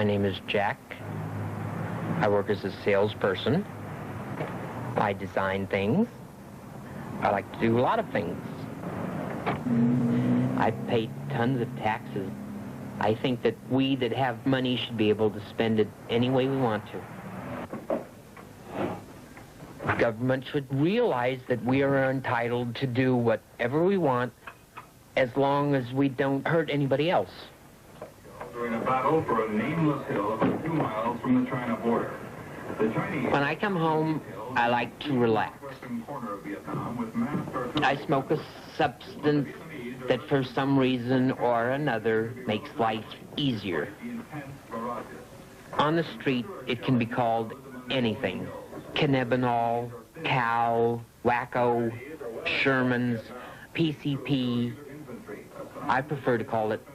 My name is Jack. I work as a salesperson. I design things. I like to do a lot of things. I pay tons of taxes. I think that we that have money should be able to spend it any way we want to. The government should realize that we are entitled to do whatever we want as long as we don't hurt anybody else. During a battle for a nameless hill about 2 miles from the China border. The Chinese... When I come home, I like to relax. I smoke a substance that for some reason or another makes life easier. On the street, it can be called anything. Cannabinol, cow, wacko, Sherman's, PCP. I prefer to call it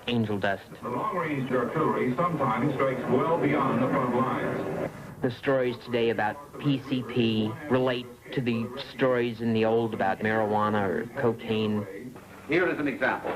angel dust. The long-range artillery sometimes strikes well beyond the front lines. The stories today about PCP relate to the stories in the old about marijuana or cocaine. Here is an example.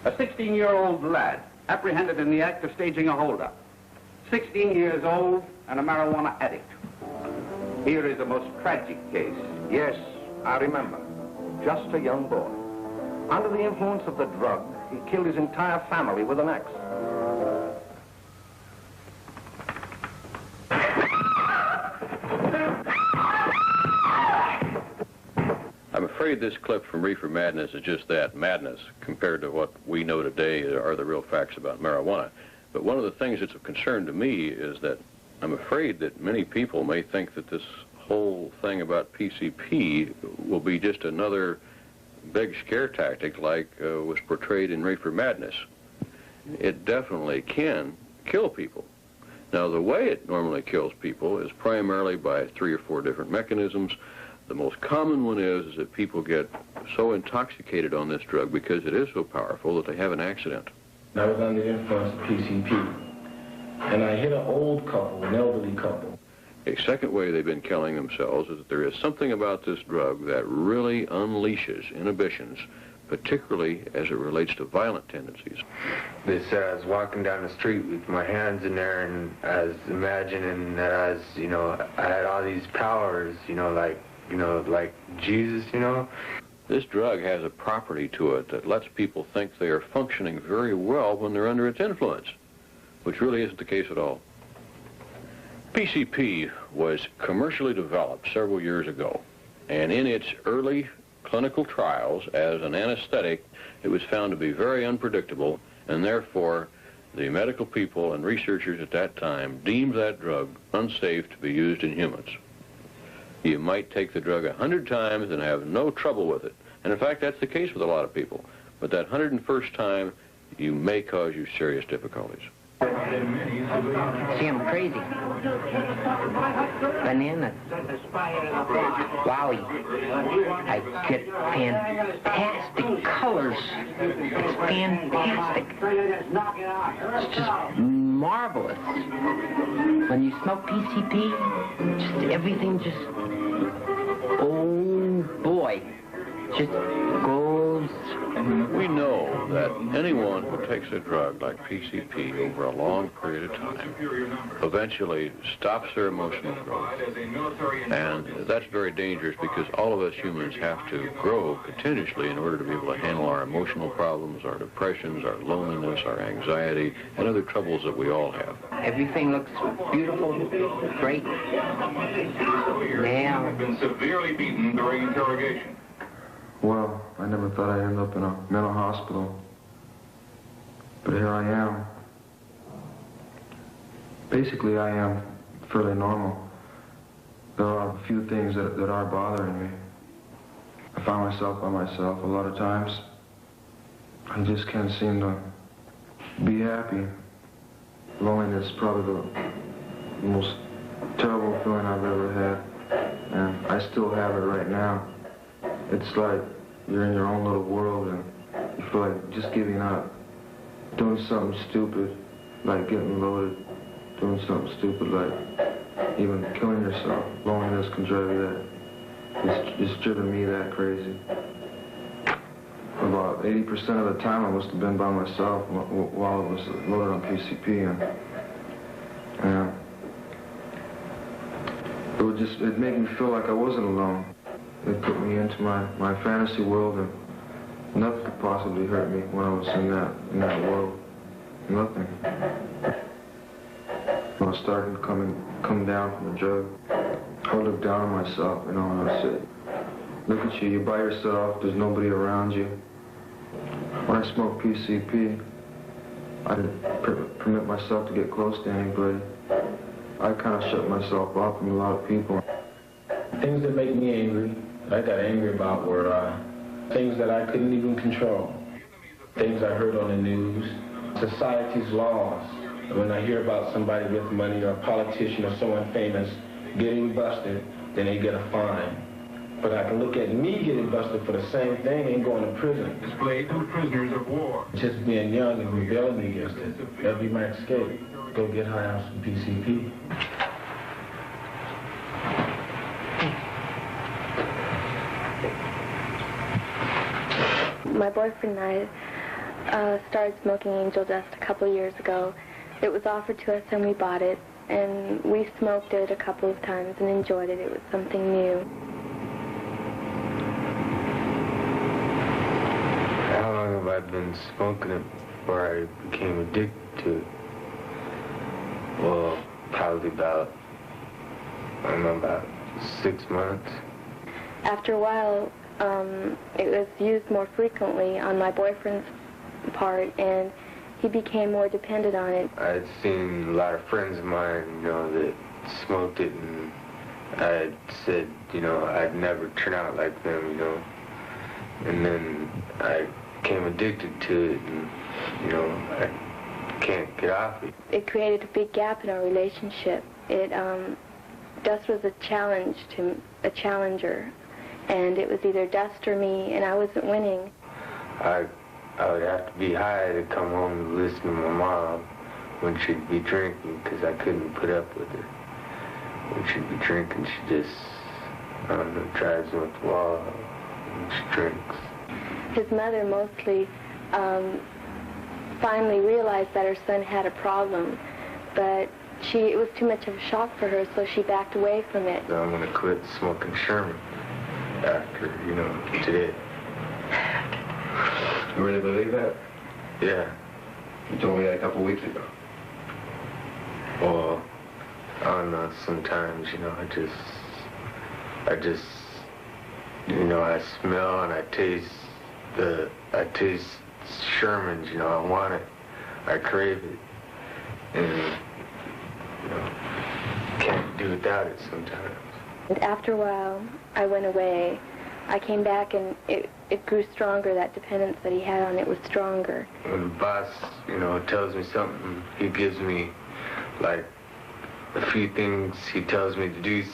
A 16-year-old lad apprehended in the act of staging a holdup. 16 years old and a marijuana addict. Here is a most tragic case. Yes, I remember. Just a young boy. Under the influence of the drug, he killed his entire family with an axe. I'm afraid this clip from Reefer Madness is just that, madness, compared to what we know today are the real facts about marijuana. But one of the things that's of concern to me is that I'm afraid that many people may think that this whole thing about PCP will be just another big scare tactic like was portrayed in Reefer Madness. It definitely can kill people. Now, the way it normally kills people is primarily by 3 or 4 different mechanisms. The most common one is that people get so intoxicated on this drug because it is so powerful that they have an accident. I was under the influence of PCP, and I hit an old couple, an elderly couple. A second way they've been killing themselves is that there is something about this drug that really unleashes inhibitions, particularly as it relates to violent tendencies. They said I was walking down the street with my hands in there, and I was imagining that I was, I had all these powers, like Jesus, This drug has a property to it that lets people think they are functioning very well when they're under its influence, which really isn't the case at all. PCP was commercially developed several years ago, and in its early clinical trials as an anesthetic, it was found to be very unpredictable, and therefore the medical people and researchers at that time deemed that drug unsafe to be used in humans. You might take the drug 100 times and have no trouble with it. And in fact, that's the case with a lot of people. But that 101st time, you may cause you serious difficulties. See, I'm crazy. Bananas. Wowie. I get fantastic colors. It's fantastic. It's just marvelous. When you smoke PCP, just everything just, oh boy, just goes. We know that anyone who takes a drug like PCP over a long period of time eventually stops their emotional growth. And that's very dangerous because all of us humans have to grow continuously in order to be able to handle our emotional problems, our depressions, our loneliness, our anxiety, and other troubles that we all have. Everything looks beautiful, great. Now, have been severely beaten during interrogation. Well, I never thought I'd end up in a mental hospital. But here I am. Basically, I am fairly normal. There are a few things that are bothering me. I find myself by myself a lot of times. I just can't seem to be happy. Loneliness is probably the most terrible feeling I've ever had. And I still have it right now. It's like you're in your own little world and you feel like just giving up, doing something stupid, like getting loaded, doing something stupid like even killing yourself. Loneliness can drive you that. It's driven me that crazy. About about 80% of the time I must have been by myself while I was loaded on PCP, and it'd make me feel like I wasn't alone. It put me into my fantasy world, and nothing could possibly hurt me when I was in that world. Nothing. When I was starting to come down from the drug, I would look down on myself, and I said, look at you, you're by yourself, there's nobody around you. When I smoked PCP, I didn't permit myself to get close to anybody. I kind of shut myself off from a lot of people. Things that make me angry, I got angry about were things that I couldn't even control. Things I heard on the news, society's laws. When I hear about somebody with money or a politician or someone famous getting busted, then they get a fine. But I can look at me getting busted for the same thing and going to prison. Display 2 prisoners of war. Just being young and rebelling against it. That'd be my escape. Go get high on some PCP. My boyfriend and I started smoking angel dust a couple years ago. It was offered to us and we bought it, and we smoked it a couple of times and enjoyed it. It was something new. How long have I been smoking it before I became addicted to it? Well, probably about 6 months. After a while, it was used more frequently on my boyfriend's part, and he became more dependent on it. I'd seen a lot of friends of mine, that smoked it, and I said, I'd never turn out like them, And then I became addicted to it, and, I can't get off it. It created a big gap in our relationship. Dust was a challenger, and it was either Dust or me, and I wasn't winning. I would have to be high to come home and listen to my mom when she'd be drinking, because I couldn't put up with her. When she'd be drinking, she just, drives me with the wall and she drinks. His mother mostly finally realized that her son had a problem, but it was too much of a shock for her, so she backed away from it. I'm going to quit smoking Sherman after, today. You really believe that? Yeah. You told me that a couple weeks ago. Well, I don't know, sometimes, I just, I smell and I taste Sherman's, I want it, I crave it, and, can't do without it sometimes. And after a while, I went away. I came back and it grew stronger. That dependence that he had on it was stronger. When the boss, tells me something, he gives me, like, a few things he tells me to do.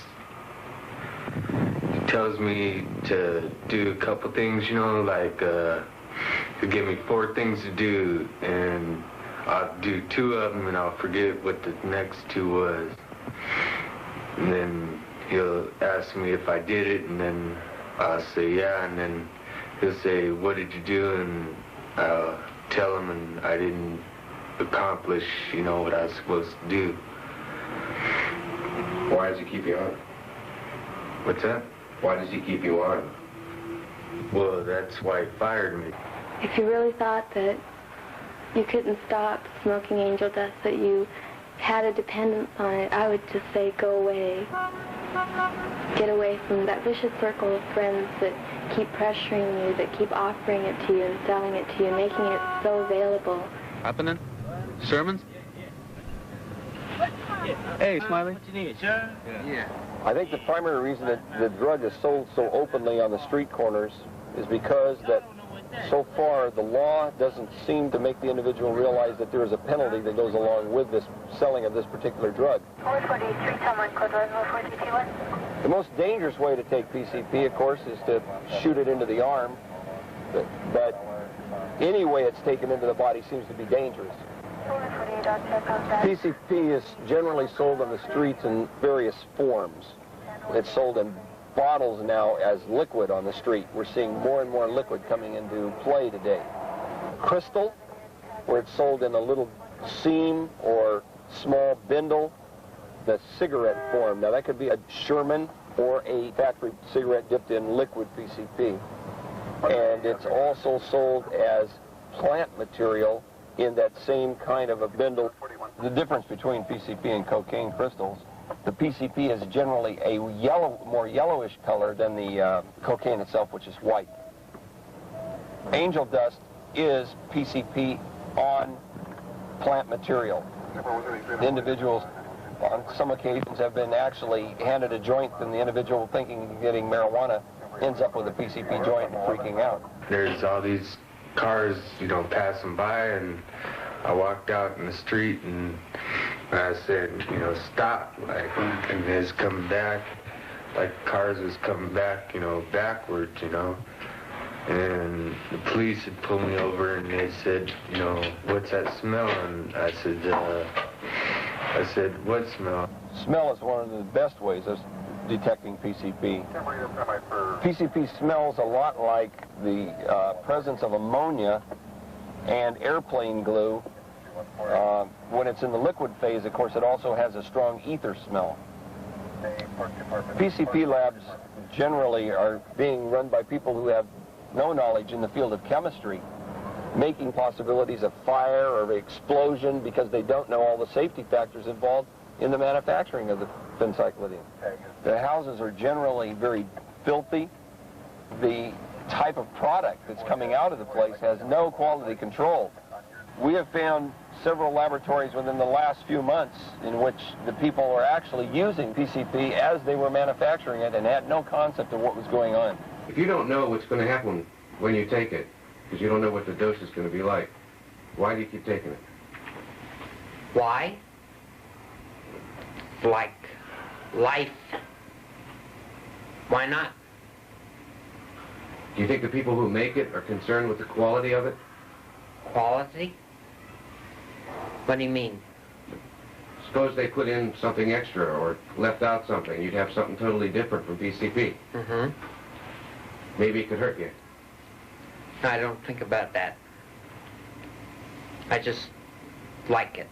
He tells me to do a couple things, like, he'll give me 4 things to do, and I'll do 2 of them, and I'll forget what the next 2 was. And then he'll ask me if I did it, and then I'll say, yeah, and then he'll say, what did you do? And I'll tell him, and I didn't accomplish, what I was supposed to do. Why does he keep you on? What's that? Why does he keep you on? Well, that's why he fired me. If you really thought that you couldn't stop smoking angel dust, that you had a dependence on it, I would just say go away. Get away from that vicious circle of friends that keep pressuring you, that keep offering it to you and selling it to you, making it so available. Happening? Sermons? Hey, Smiley. What you need, sure? Yeah. I think the primary reason that the drug is sold so openly on the street corners is because that so far the law doesn't seem to make the individual realize that there is a penalty that goes along with this selling of this particular drug. The most dangerous way to take PCP, of course, is to shoot it into the arm, but any way it's taken into the body seems to be dangerous. PCP is generally sold on the streets in various forms. It's sold in bottles now as liquid on the street. We're seeing more and more liquid coming into play today. Crystal, where it's sold in a little seam or small bindle, the cigarette form. Now that could be a Sherman or a factory cigarette dipped in liquid PCP. And it's also sold as plant material in that same kind of a bindle. The difference between PCP and cocaine crystals, the PCP is generally a more yellowish color than the cocaine itself, which is white. Angel dust is PCP on plant material. The individuals on some occasions have been actually handed a joint and the individual thinking of getting marijuana ends up with a PCP joint and freaking out. There's all these cars, you know, passing by, and I walked out in the street and I said, you know, stop, like, and it's coming back, like cars was coming back, you know, backwards, you know. And the police had pulled me over and they said, you know, what's that smell? And I said, what smell? Smell is one of the best ways of detecting PCP. PCP smells a lot like the presence of ammonia and airplane glue. When it's in the liquid phase, of course, it also has a strong ether smell. PCP labs generally are being run by people who have no knowledge in the field of chemistry, making possibilities of fire or explosion because they don't know all the safety factors involved in the manufacturing of the phencyclidine. The houses are generally very filthy. The type of product that's coming out of the place has no quality control. We have found several laboratories within the last few months in which the people were actually using PCP as they were manufacturing it and had no concept of what was going on. If you don't know what's going to happen when you take it, because you don't know what the dose is going to be like, why do you keep taking it? Why? Like life. Why not? Do you think the people who make it are concerned with the quality of it? Quality? What do you mean? Suppose they put in something extra or left out something. You'd have something totally different from PCP. Mm-hmm. Maybe it could hurt you. I don't think about that. I just like it.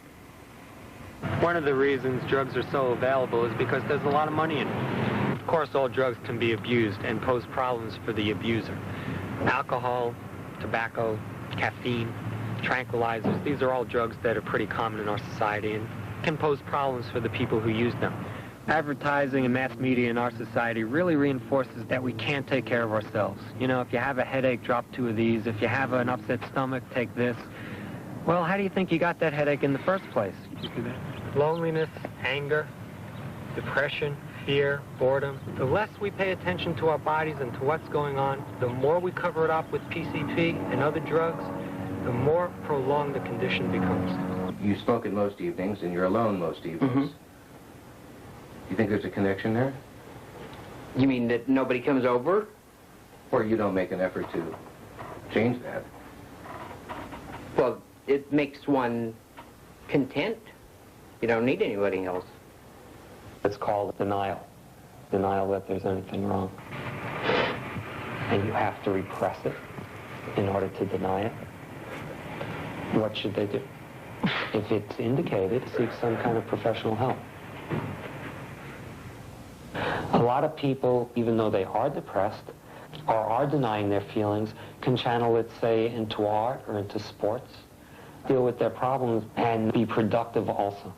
One of the reasons drugs are so available is because there's a lot of money in it. Of course, all drugs can be abused and pose problems for the abuser. Alcohol, tobacco, caffeine, tranquilizers, these are all drugs that are pretty common in our society and can pose problems for the people who use them. Advertising and mass media in our society really reinforces that we can't take care of ourselves. You know, if you have a headache, drop 2 of these. If you have an upset stomach, take this. Well, how do you think you got that headache in the first place? Loneliness, anger, depression, fear, boredom. The less we pay attention to our bodies and to what's going on, the more we cover it up with PCP and other drugs, the more prolonged the condition becomes. You smoke it most evenings and you're alone most evenings. Mm-hmm. You think there's a connection there? You mean that nobody comes over? Or you don't make an effort to change that? Well, it makes one content. You don't need anybody else. It's called denial. Denial that there's anything wrong. And you have to repress it in order to deny it. What should they do? If it's indicated, seek some kind of professional help. A lot of people, even though they are depressed or are denying their feelings, can channel it, say, into art or into sports, deal with their problems, and be productive also.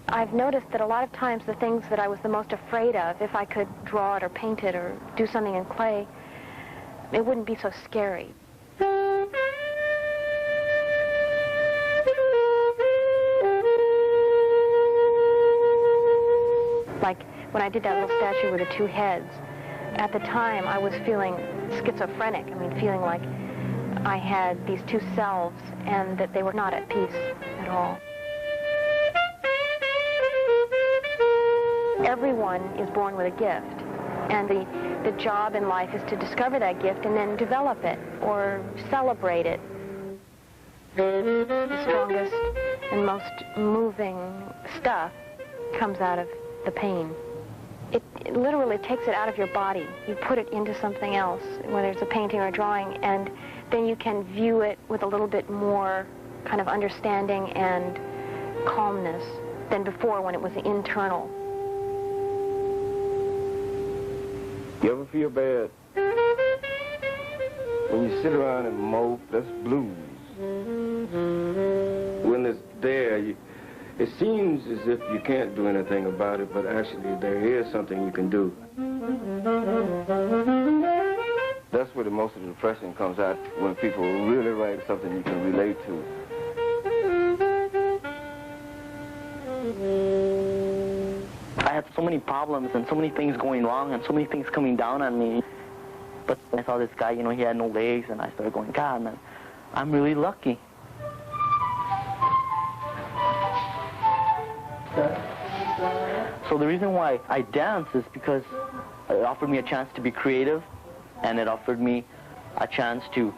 I've noticed that a lot of times the things that I was the most afraid of, if I could draw it or paint it or do something in clay, it wouldn't be so scary. Like when I did that little statue with the 2 heads, at the time I was feeling schizophrenic. I mean, feeling like I had these 2 selves and that they were not at peace at all. Everyone is born with a gift, and the job in life is to discover that gift and then develop it or celebrate it. The strongest and most moving stuff comes out of the pain. it literally takes it out of your body. You put it into something else, whether it's a painting or a drawing, and then you can view it with a little bit more kind of understanding and calmness than before when it was internal. You ever feel bad? When you sit around and mope, that's blues. When it's there, it seems as if you can't do anything about it, but actually there is something you can do. That's where most of the depression comes out, when people really write something you can relate to. I had so many problems and so many things going wrong and so many things coming down on me. But I saw this guy, you know, he had no legs, and I started going, God, man, I'm really lucky. So the reason why I dance is because it offered me a chance to be creative, and it offered me a chance to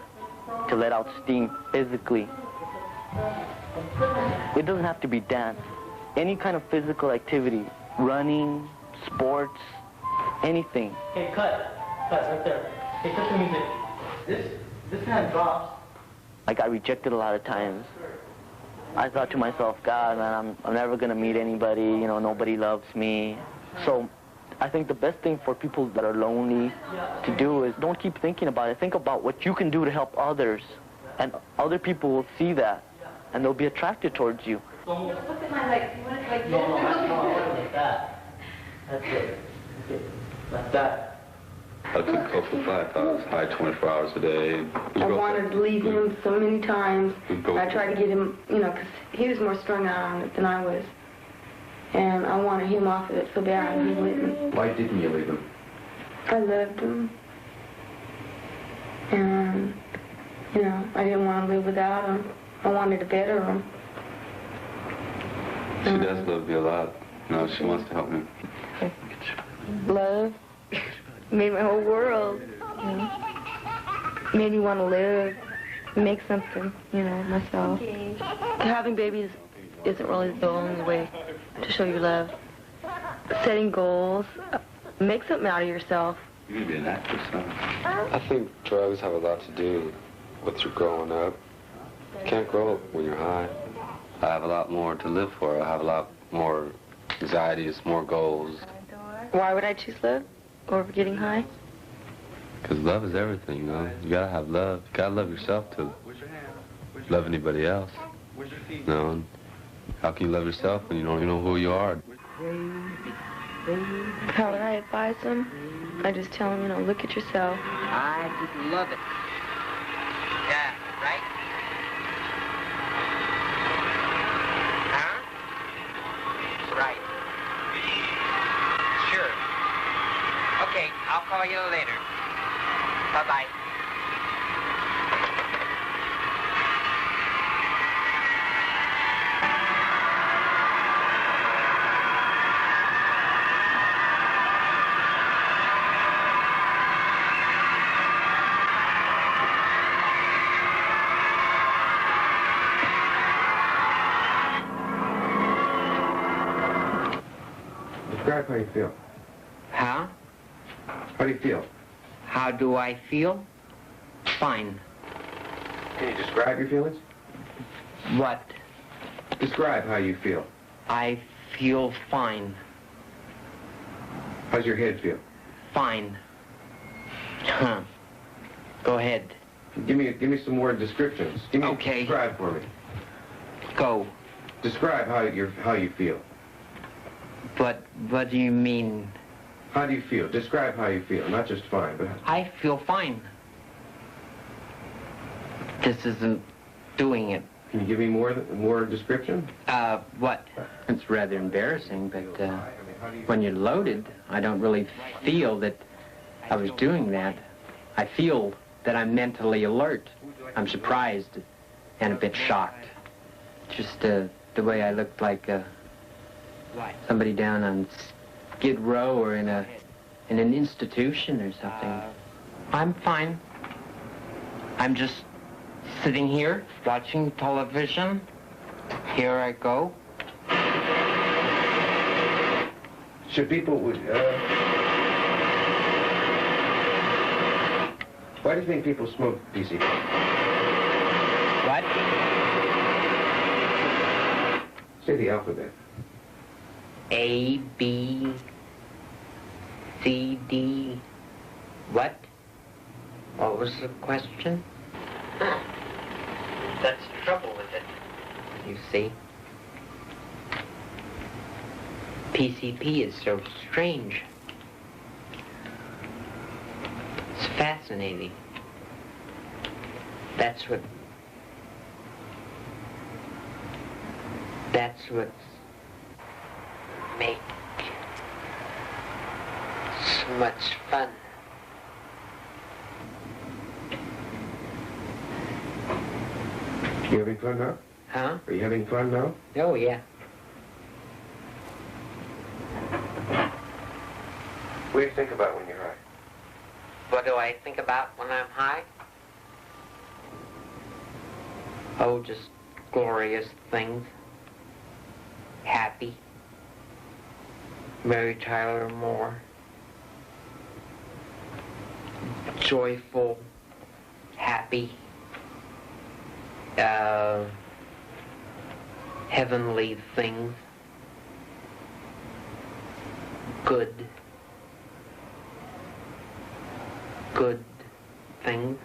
let out steam physically. It doesn't have to be dance. Any kind of physical activity, running, sports, anything. Okay, cut right there. Hey, cut the music. This hand drops. I got rejected a lot of times. I thought to myself, God, man, I'm never gonna meet anybody, you know, nobody loves me. So I think the best thing for people that are lonely to do is don't keep thinking about it. Think about what you can do to help others. And other people will see that, and they'll be attracted towards you. Look at my legs. You want it like this? No, like that. That's it. Like that. I took coke for 5 hours, high 24 hours a day. I wanted to leave him so many times. I tried to get him, you know, because he was more strung out on it than I was. And I wanted him off of it so bad, and he wouldn't. Why didn't you leave him? I loved him. And, you know, I didn't want to live without him. I wanted to better him. She does love you a lot. No, she wants to help me. Love made my whole world, you know. Made me want to live, make something, you know, myself. Having babies isn't really the only way to show your love. Setting goals, make something out of yourself. You can be an actress, huh? I think drugs have a lot to do with your growing up. You can't grow up when you're high. I have a lot more to live for. I have a lot more anxieties, more goals. Why would I choose love over getting high? Because love is everything, you know. You gotta have love. You gotta love yourself to love anybody else. You know, and how can you love yourself when you don't even know who you are? How would I advise them? I just tell them, you know, look at yourself. I just love it. Yeah, right? Huh? Right. Sure. Okay, I'll call you later. Bye-bye. Describe how you feel. Huh? How do you feel? How do I feel? Fine. Can you describe your feelings? What? Describe how you feel. I feel fine. How's your head feel? Fine. Huh. Go ahead. Give me some more descriptions. Okay. Describe for me. Go. Describe how you feel. But what do you mean? How do you feel? Describe how you feel. Not just fine, but... I feel fine. This isn't doing it. Can you give me more description? What? It's rather embarrassing, but when you're loaded, I don't really feel that I was doing that. I feel that I'm mentally alert. I'm surprised and a bit shocked. Just the way I looked like somebody down on Skid Row or in an institution or something. I'm fine. I'm just sitting here watching television. Here I go. Should people why do you think people smoke PCP? What? Say the alphabet. A, B, C, D. What? What was the question? That's the trouble with it. You see? PCP is so strange. It's fascinating. That's what makes so much fun. You having fun now? Huh? Are you having fun now? Oh, yeah. What do you think about when you're high? What do I think about when I'm high? Oh, just glorious things. Happy. Mary Tyler Moore. Joyful. Happy. Heavenly things. Good things.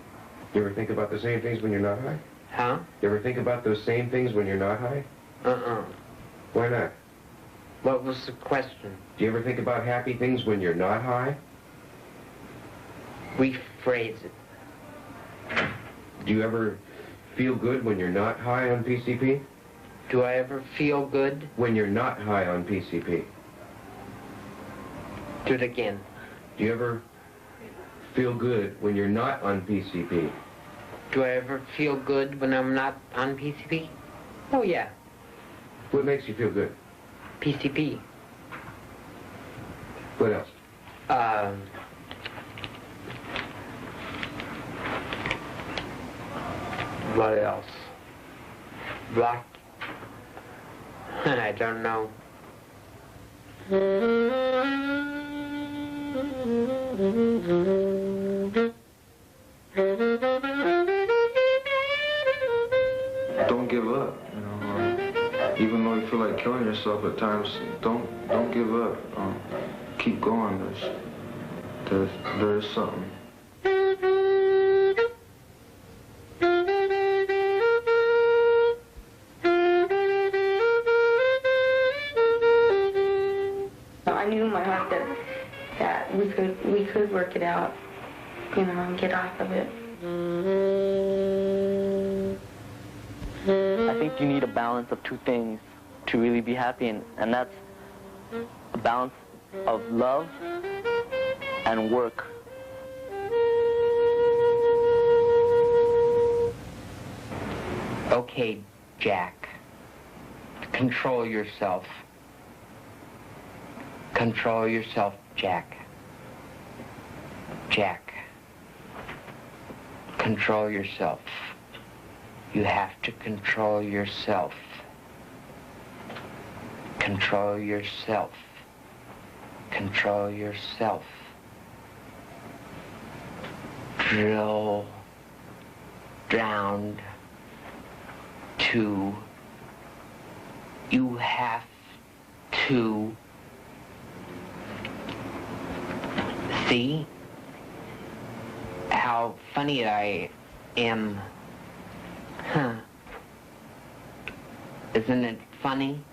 You ever think about the same things when you're not high? Huh? You ever think about those same things when you're not high? Why not? What was the question? Do you ever think about happy things when you're not high? Rephrase it. Do you ever feel good when you're not high on PCP? Do I ever feel good? When you're not high on PCP. Do it again. Do you ever feel good when you're not on PCP? Do I ever feel good when I'm not on PCP? Oh, yeah. What makes you feel good? PCP. What else? What else? Rock. I don't know. Don't give up, you know. Even though you feel like killing yourself at times, don't give up. Keep going. There is something. I knew in my heart that we could work it out, you know, and get off of it. I think you need a balance of two things to really be happy, and that's a balance of love and work. Okay, Jack. Control yourself. Control yourself, Jack. Jack. Control yourself. You have to control yourself. Control yourself. Control yourself. Drill down to you have to see how funny I am. Huh. Isn't it funny?